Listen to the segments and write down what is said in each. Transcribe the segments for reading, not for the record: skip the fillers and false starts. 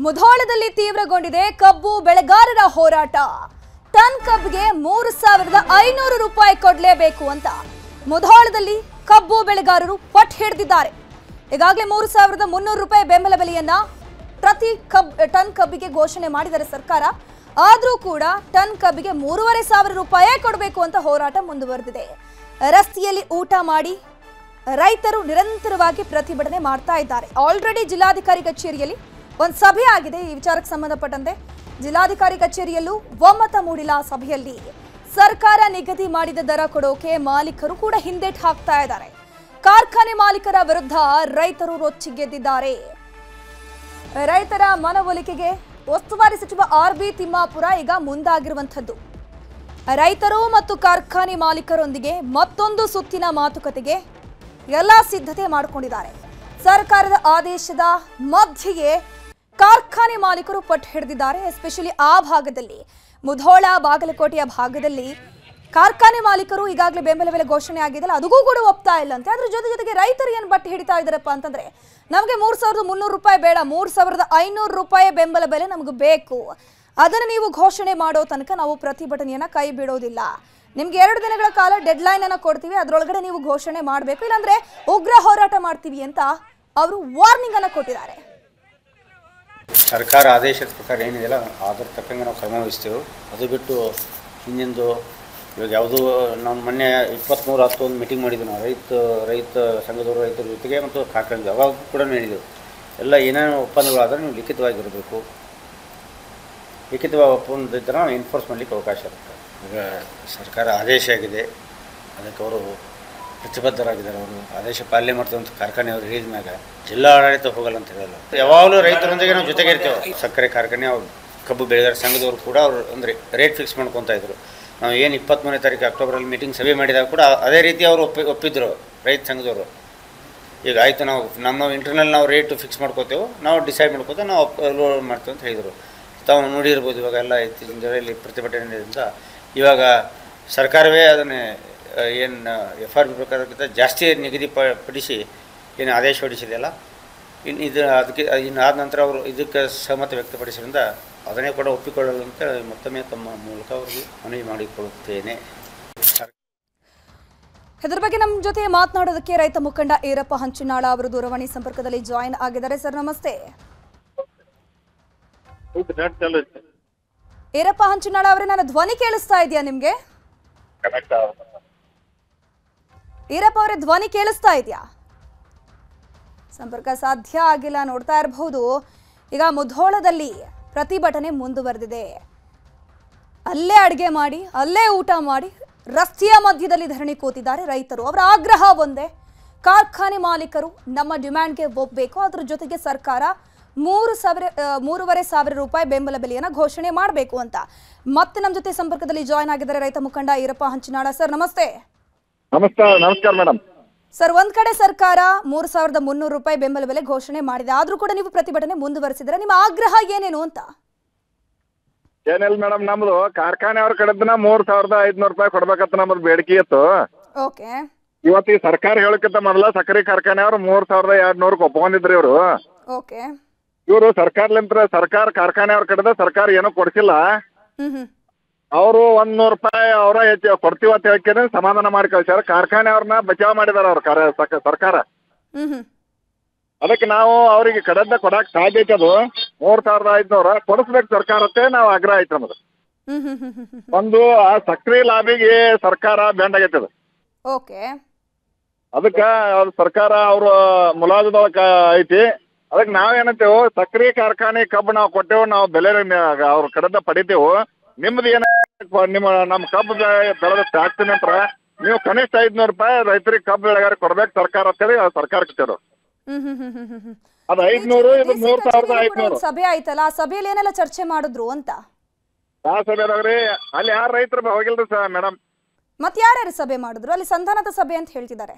ಮುಧೋಳದಲ್ಲಿ ತೀವ್ರಗೊಂಡಿದೆ ಕಬ್ಬು ಬೆಳೆಗಾರರ ಹೋರಾಟ. ಟನ್ ಕಬ್ಬಿಗೆ 3,500 ರೂಪಾಯಿ ಕೊಡಲೇಬೇಕು ಅಂತ ಮುಧೋಳದಲ್ಲಿ ಕಬ್ಬು ಬೆಳೆಗಾರರು ಪಟ್ಟು ಹಿಡಿದಿದ್ದಾರೆ. ಈಗಾಗಲೇ 3,300 ರೂಪಾಯಿ ಬೆಂಬಲ ಬೆಲೆಯನ್ನ ಪ್ರತಿ ಟನ್ ಕಬ್ಬಿಗೆ ಘೋಷಣೆ ಮಾಡಿದರೆ ಸರ್ಕಾರ. ಆದರೂ ಕೂಡ ಟನ್ ಕಬ್ಬಿಗೆ 3,500 ರೂಪಾಯಿ ಕೊಡಬೇಕು ಅಂತ ಹೋರಾಟ ಮುಂದುವರೆದಿದೆ. ರಸ್ತೆಯಲ್ಲಿ ಊಟ ಮಾಡಿ ರೈತರು ನಿರಂತರವಾಗಿ ಪ್ರತಿಭಟನೆ ಮಾಡ್ತಾ ಇದ್ದಾರೆ. ಆಲ್ರೆಡಿ ಜಿಲ್ಲಾಧಿಕಾರಿ ಕಚೇರಿಯಲ್ಲಿ ಒಂದು ಸಭೆ ಆಗಿದೆ. ಈ ವಿಚಾರಕ್ಕೆ ಸಂಬಂಧಪಟ್ಟಂತೆ ಜಿಲ್ಲಾಧಿಕಾರಿ ಕಚೇರಿಯಲ್ಲೂ ಒಮ್ಮತ ಮೂಡಿಲ್ಲ. ಸಭೆಯಲ್ಲಿ ಸರ್ಕಾರ ನಿಗದಿ ಮಾಡಿದ ದರ ಕೊಡೋಕೆ ಮಾಲೀಕರು ಕೂಡ ಹಿಂದೇಟು ಹಾಕ್ತಾ ಇದ್ದಾರೆ. ಕಾರ್ಖಾನೆ ಮಾಲೀಕರ ವಿರುದ್ಧ ರೈತರು ರೊಚ್ಚಿಗೆದ್ದಿದ್ದಾರೆ. ರೈತರ ಮನವೊಲಿಕೆಗೆ ಉಸ್ತುವಾರಿ ಸಚಿವ ಆರ್.ಬಿ. ತಿಮ್ಮಾಪುರ ಈಗ ಮುಂದಾಗಿರುವಂಥದ್ದು. ರೈತರು ಮತ್ತು ಕಾರ್ಖಾನೆ ಮಾಲೀಕರೊಂದಿಗೆ ಮತ್ತೊಂದು ಸುತ್ತಿನ ಮಾತುಕತೆಗೆ ಎಲ್ಲ ಸಿದ್ಧತೆ ಮಾಡಿಕೊಂಡಿದ್ದಾರೆ. ಸರ್ಕಾರದ ಆದೇಶದ ಮಧ್ಯೆಯೇ ಕಾರ್ಖಾನೆ ಮಾಲೀಕರು ಪಟ್ಟು ಹಿಡಿದಿದ್ದಾರೆ. ಎಸ್ಪೆಷಲಿ ಆ ಭಾಗದಲ್ಲಿ, ಮುಧೋಳ ಬಾಗಲಕೋಟೆಯ ಭಾಗದಲ್ಲಿ ಕಾರ್ಖಾನೆ ಮಾಲೀಕರು ಈಗಾಗಲೇ ಬೆಂಬಲ ಬೆಲೆ ಘೋಷಣೆ ಆಗಿದೆಯಲ್ಲ, ಅದಕ್ಕೂ ಕೂಡ ಒಪ್ತಾ ಇಲ್ಲಂತೆ. ಅದ್ರ ಜೊತೆಗೆ ರೈತರು ಏನು ಬಟ್ಟೆ ಹಿಡಿತಾ ಇದ್ದಾರಪ್ಪ ಅಂತಂದ್ರೆ, ನಮಗೆ 3,300 ರೂಪಾಯಿ ಬೇಡ, 3,500 ರೂಪಾಯಿ ಬೆಂಬಲ ಬೆಲೆ ನಮಗೆ ಬೇಕು. ಅದನ್ನು ನೀವು ಘೋಷಣೆ ಮಾಡೋ ತನಕ ನಾವು ಪ್ರತಿಭಟನೆಯನ್ನ ಕೈ ಬಿಡೋದಿಲ್ಲ. ನಿಮ್ಗೆ 2 ದಿನಗಳ ಕಾಲ ಡೆಡ್ ಲೈನ್ ಅನ್ನ ಕೊಡ್ತೀವಿ, ಅದರೊಳಗಡೆ ನೀವು ಘೋಷಣೆ ಮಾಡಬೇಕು, ಇಲ್ಲಾಂದ್ರೆ ಉಗ್ರ ಹೋರಾಟ ಮಾಡ್ತೀವಿ ಅಂತ ಅವರು ವಾರ್ನಿಂಗ್ ಅನ್ನ ಕೊಟ್ಟಿದ್ದಾರೆ. ಸರ್ಕಾರ ಆದೇಶದ ಪ್ರಕಾರ ಏನಿದೆಯಲ್ಲ ಅದ್ರ ತಕ್ಕಂಗೆ ನಾವು ಕ್ರಮ ವಹಿಸ್ತೇವೆ. ಅದು ಬಿಟ್ಟು ಹಿಂದಿಂದು ಇವಾಗ ಯಾವುದೂ ನಾವು ಮೊನ್ನೆ 23/10 ಒಂದು ಮೀಟಿಂಗ್ ಮಾಡಿದ್ವಿ. ನಾವು ರೈತ ಸಂಘದವರು ರೈತರ ಜೊತೆಗೆ ಮತ್ತು ಕಾರ್ಖಾನೆ ಅವಾಗ ಕೂಡ ಹೇಳಿದೆವು. ಎಲ್ಲ ಏನೇನು ಒಪ್ಪಂದಗಳಾದರೆ ನೀವು ಲಿಖಿತವಾಗಿರಬೇಕು. ಲಿಖಿತವಾಗಿ ಒಪ್ಪಂದಿದ್ದರೆ ನಾವು ಎನ್ಫೋರ್ಸ್ ಮಾಡಲಿಕ್ಕೆ ಅವಕಾಶ ಇರುತ್ತೆ. ಈಗ ಸರ್ಕಾರ ಆದೇಶ ಆಗಿದೆ, ಅದಕ್ಕೆ ಅವರು ಪ್ರತಿಬದ್ಧರಾಗಿದ್ದಾರೆ. ಅವರು ಆದೇಶ ಪಾಲನೆ ಮಾಡ್ತೇವೆ ಅಂತ ಕಾರ್ಖಾನೆಯವರು ಹೇಳಿದ ಮ್ಯಾಗ ಜಿಲ್ಲಾ ಆಡಳಿತ ಹೋಗಲ್ಲ ಅಂತ ಹೇಳಲ್ಲ. ಯಾವಾಗಲೂ ರೈತರೊಂದಿಗೆ ನಾವು ಜೊತೆಗೆ ಇರ್ತೇವೆ. ಸಕ್ಕರೆ ಕಾರ್ಖಾನೆ ಅವ್ರು ಕಬ್ಬು ಬೆಳೆಗಾರ ಸಂಘದವರು ಕೂಡ ಅವರು ಅಂದರೆ ರೇಟ್ ಫಿಕ್ಸ್ ಮಾಡ್ಕೊತಾ ಇದ್ರು. ನಾವು ಏನು 23ನೇ ತಾರೀಕು ಅಕ್ಟೋಬರಲ್ಲಿ ಮೀಟಿಂಗ್ ಸಭೆ ಮಾಡಿದಾಗ ಕೂಡ ಅದೇ ರೀತಿ ಅವರು ಒಪ್ಪಿದ್ರು ರೈತ ಸಂಘದವರು. ಈಗ ಆಯಿತು, ನಾವು ಇಂಟರ್ನಲ್ ನಾವು ರೇಟ್ ಫಿಕ್ಸ್ ಮಾಡ್ಕೋತೇವೆ, ನಾವು ಡಿಸೈಡ್ ಮಾಡ್ಕೋತ ನಾವು ಲೋಡ್ ಮಾಡ್ತೇವೆ ಅಂತ ಹೇಳಿದರು. ತಾವು ನೋಡಿರ್ಬೋದು, ಇವಾಗ ಎಲ್ಲ ಇತ್ತೀಚಿನ ದಿನದಲ್ಲಿ ಪ್ರತಿಭಟನೆಯಿಂದ ಇವಾಗ ಸರ್ಕಾರವೇ ಅದನ್ನೇ ಏನು FRP ಪ್ರಕಾರಕ್ಕಿಂತ ಜಾಸ್ತಿ ನಿಗದಿಪಡಿಸಿ ಏನು ಆದೇಶ ಹೊರಡಿಸಿದೆಯಲ್ಲ, ಅದಕ್ಕೆ ಆದ ನಂತರ ಅವರು ಇದಕ್ಕೆ ಸಹಮತ ವ್ಯಕ್ತಪಡಿಸಿದ್ರಿಂದ ಅದನ್ನೇ ಕೂಡ ಒಪ್ಪಿಕೊಳ್ಳಲು ಅಂತ ಮತ್ತೊಮ್ಮೆ ತಮ್ಮ ಮೂಲಕ ಅವರಿಗೆ ಮನವಿ ಮಾಡಿಕೊಳ್ಳುತ್ತೇನೆ. ಇದರ ಬಗ್ಗೆ ನಮ್ಮ ಜೊತೆ ಮಾತನಾಡೋದಕ್ಕೆ ರೈತ ಮುಖಂಡ ಈರಪ್ಪ ಹಂಚಿನಾಳ ಅವರು ದೂರವಾಣಿ ಸಂಪರ್ಕದಲ್ಲಿ ಜಾಯಿನ್ ಆಗಿದ್ದಾರೆ. ಸರ್ ನಮಸ್ತೆ. ಈರಪ್ಪ ಹಂಚಿನಾಳ ಅವರೇ, ನನ್ನ ಧ್ವನಿ ಕೇಳಿಸ್ತಾ ಇದೆಯಾ ನಿಮ್ಗೆ? ಈರಪ್ಪ ಅವರೇ, ಧ್ವನಿ ಕೇಳಿಸ್ತಾ ಇದೆಯಾ? ಸಂಪರ್ಕ ಸಾಧ್ಯ ಆಗಿಲ್ಲ. ನೋಡ್ತಾ ಇರಬಹುದು, ಈಗ ಮುಧೋಳದಲ್ಲಿ ಪ್ರತಿಭಟನೆ ಮುಂದುವರೆದಿದೆ. ಅಲ್ಲೇ ಅಡುಗೆ ಮಾಡಿ, ಅಲ್ಲೇ ಊಟ ಮಾಡಿ, ರಸ್ತೆಯ ಮಧ್ಯದಲ್ಲಿ ಧರಣಿ ಕೂತಿದ್ದಾರೆ ರೈತರು. ಅವರ ಆಗ್ರಹ ಒಂದೇ, ಕಾರ್ಖಾನೆ ಮಾಲೀಕರು ನಮ್ಮ ಡಿಮ್ಯಾಂಡ್ಗೆ ಒಪ್ಪಬೇಕು, ಅದ್ರ ಜೊತೆಗೆ ಸರ್ಕಾರ 3,500 ರೂಪಾಯಿ ಬೆಂಬಲ ಬೆಲೆಯನ್ನು ಘೋಷಣೆ ಮಾಡಬೇಕು ಅಂತ. ಮತ್ತೆ ನಮ್ಮ ಜೊತೆ ಸಂಪರ್ಕದಲ್ಲಿ ಜಾಯ್ನ್ ಆಗಿದ್ದಾರೆ ರೈತ ಮುಖಂಡ ಈರಪ್ಪ ಹಂಚಿನಾಳ. ಸರ್ ನಮಸ್ತೆ. ನಮಸ್ಕಾರ ಮೇಡಮ್. ಸರ್, ಒಂದ್ ಕಡೆ ಸರ್ಕಾರ 3,300 ರೂಪಾಯಿ ಬೆಂಬಲ ಬೆಲೆ ಘೋಷಣೆ ಮಾಡಿದೆ, ಆದ್ರೂ ಕೂಡ ನೀವು ಪ್ರತಿಭಟನೆ ಮುಂದುವರೆಸಿದ್ರೆ ನಿಮ್ಮ ಆಗ್ರಹ ಏನೇನು ಅಂತ? ಏನಿಲ್ಲ ಮೇಡಮ್, ನಮ್ದು ಕಾರ್ಖಾನೆ ಅವ್ರ ಕಡೆದನ 3,500 ರೂಪಾಯಿ ಕೊಡ್ಬೇಕಂತ ನಮ್ದು ಬೇಡಿಕೆ ಇತ್ತು. ಓಕೆ. ಇವತ್ತು ಈ ಸರ್ಕಾರ ಹೇಳಕ್ಕಿಂತ ಮೊದಲ ಸಕ್ಕರೆ ಕಾರ್ಖಾನೆ ಅವ್ರು 3,200 ಒಪ್ಕೊಂಡಿದ್ರಿ ಇವರು. ಓಕೆ. ಇವರು ಸರ್ಕಾರ ಕಾರ್ಖಾನೆ ಅವ್ರ ಕಡೆದ ಸರ್ಕಾರ ಏನೋ ಕೊಡ್ಸಿಲ್ಲ. ಅವರು 100 ರೂಪಾಯಿ ಅವರ ಹೆಚ್ಚು ಕೊಡ್ತೀವಿ ಅಂತ ಹೇಳ್ಕೇನೆ ಸಮಾಧಾನ ಮಾಡಿ ಕಳ್ಸ್ಯಾರ. ಕಾರ್ಖಾನೆ ಅವ್ರನ್ನ ಬಚಾವ್ ಮಾಡಿದಾರ ಅವ್ರ ಸರ್ಕಾರ. ಅದಕ್ಕೆ ನಾವು ಅವ್ರಿಗೆ ಕಡೆದ ಕೊಡಕ್ ಸಾಧ್ಯ ಐತೆ. ಅದು 3,500 ಕೊಡಿಸ್ಬೇಕು ಸರ್ಕಾರ ಅಂತ ನಾವು ಆಗ್ರಹ ಐತೆ ನಮ್ದು. ಒಂದು ಆ ಸಕ್ರಿ ಲಾಬಿಗೆ ಸರ್ಕಾರ ಬ್ಯಾಂಡ್ ಆಗೈತೆ ಅದು. ಓಕೆ. ಅದಕ್ಕ ಅದು ಸರ್ಕಾರ ಅವ್ರ ಮುಲಾಜದೊಳಗ ಐತಿ. ಅದಕ್ಕೆ ನಾವೇನಂತೇವು, ಸಕ್ರಿ ಕಾರ್ಖಾನೆ ಕಬ್ಬು ನಾವು ಕೊಟ್ಟೆವು, ನಾವು ಬೆಲೆ ಅವ್ರ ಕಡೆದ ಪಡಿತೇವು. ನಿಮ್ದು ಏನ ನಮ್ಮ ಕಬ್ಬು ಬೆಳೆದ ಫ್ಯಾಕ್ಟ್ರಿ ನಂತರ ನೀವು ಕನಿಷ್ಠ 500 ರೂಪಾಯಿ ರೈತರಿಗೆ ಕಬ್ಬು ಬೆಳೆಗಾರ ಕೊಡ್ಬೇಕು ಸರ್ಕಾರ ಅಂತೇಳಿ ಸರ್ಕಾರಕ್ಕೆ ಕೇಳು. ಅದು 500, ಇದು 3,500. ಸಭೆ ಆಯ್ತಲ್ಲ, ಆ ಸಭೆಯಲ್ಲಿ ಏನೆಲ್ಲ ಚರ್ಚೆ ಮಾಡಿದ್ರು ಅಂತ? ಆ ಸಭೆದಾಗ್ರಿ ಅಲ್ಲಿ ಯಾರು ರೈತರು ಹೋಗಿಲ್ರಿ ಮೇಡಮ್. ಮತ್ತೆ ಯಾರ್ಯಾರು ಸಭೆ ಮಾಡಿದ್ರು? ಅಲ್ಲಿ ಸಂಧಾನದ ಸಭೆ ಅಂತ ಹೇಳ್ತಿದ್ದಾರೆ.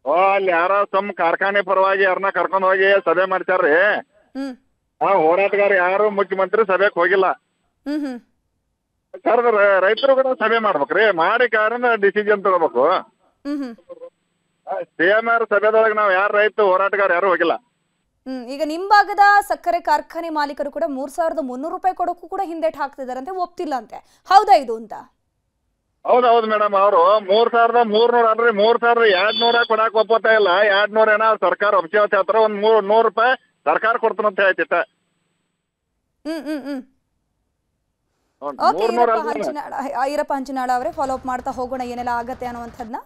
ಅಲ್ಲಿ ಯಾರ ತಮ್ಮ ಕಾರ್ಖಾನೆ ಪರವಾಗಿ ಯಾರನ್ನ ಕರ್ಕೊಂಡು ಹೋಗಿ ಸಭೆ ಮಾಡ್ತಾರ್ರಿ. ಆ ಹೋರಾಟಗಾರ ಯಾರು ಮುಖ್ಯಮಂತ್ರಿ ಸಭೆಗೆ ಹೋಗಿಲ್ಲ. ರೈತರು ಕೂಡ ಸಭೆ ಮಾಡ್ಬೇಕ್ರಿ, ಮಾಡಿ ಕಾರಣ ಡಿಸಿಷನ್ ತಗೋಬೇಕು. CMR ಸಭೆದೊಳಗೆ ನಾವು ಯಾರು ರೈತ ಹೋರಾಟಗಾರ ಯಾರು ಹೋಗಿಲ್ಲ. ಈಗ ನಿಮ್ ಭಾಗದ ಸಕ್ಕರೆ ಕಾರ್ಖಾನೆ ಮಾಲೀಕರು ಕೂಡ 3,300 ರೂಪಾಯಿ ಕೊಡೋಕ್ಕೂ ಕೂಡ ಹಿಂದೇಟ್ ಹಾಕ್ತಿದಾರಂತೆ, ಒಪ್ತಿಲ್ಲ ಅಂತೆ. ಹೌದಾ ಇದು ಅಂತ? ಹೌದು ಮೇಡಮ್, ಅವರು 3,300 ಅಲ್ರಿ, 3,200 ಕೊಡಾಕ್ ಒಪ್ಪತ್ತಾ ಇಲ್ಲ. 200 ಏನೋ ಸರ್ಕಾರ ಒಪ್ಪಿಸ್ತಾರ, ಒಂದ್ 100 ರೂಪಾಯಿ ಸರ್ಕಾರ ಕೊಡ್ತಾನಂತ ಹೇಳ್ತಿತ್ತ. ಓಕೆ ಈರಪ್ಪ ಹಂಚಿನಾಳ ಅವರೇ, ಫಾಲೋ ಅಪ್ ಮಾಡ್ತಾ ಹೋಗೋಣ ಏನೆಲ್ಲ ಆಗತ್ತೆ ಅನ್ನುವಂಥದ್ದನ್ನ.